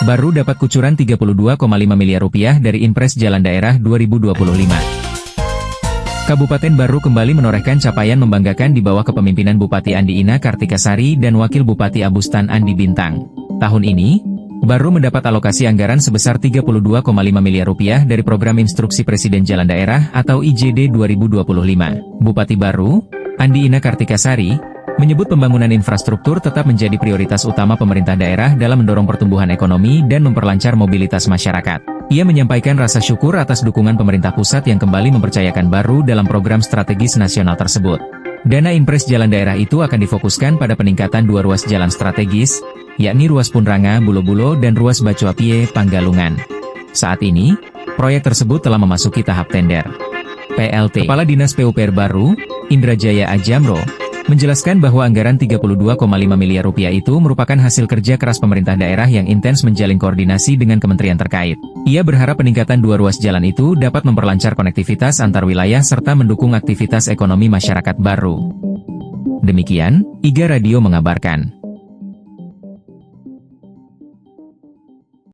Baru dapat kucuran 32,5 miliar rupiah dari Inpres Jalan Daerah 2025. Kabupaten Baru kembali menorehkan capaian membanggakan di bawah kepemimpinan Bupati Andi Ina Kartikasari dan Wakil Bupati Abustan Andi Bintang. Tahun ini, Baru mendapat alokasi anggaran sebesar 32,5 miliar rupiah dari Program Instruksi Presiden Jalan Daerah atau IJD 2025. Bupati Baru, Andi Ina Kartikasari, menyebut pembangunan infrastruktur tetap menjadi prioritas utama pemerintah daerah dalam mendorong pertumbuhan ekonomi dan memperlancar mobilitas masyarakat. Ia menyampaikan rasa syukur atas dukungan pemerintah pusat yang kembali mempercayakan Baru dalam program strategis nasional tersebut. Dana Inpres Jalan Daerah itu akan difokuskan pada peningkatan 2 ruas jalan strategis, yakni ruas Punranga Bulo-Bulo dan ruas Bacoapie Panggalungan. Saat ini, proyek tersebut telah memasuki tahap tender. PLT Kepala Dinas PUPR Baru, Indrajaya Ajamro, menjelaskan bahwa anggaran 32,5 miliar rupiah itu merupakan hasil kerja keras pemerintah daerah yang intens menjalin koordinasi dengan kementerian terkait. Ia berharap peningkatan 2 ruas jalan itu dapat memperlancar konektivitas antar wilayah serta mendukung aktivitas ekonomi masyarakat Baru. Demikian, IGA Radio mengabarkan.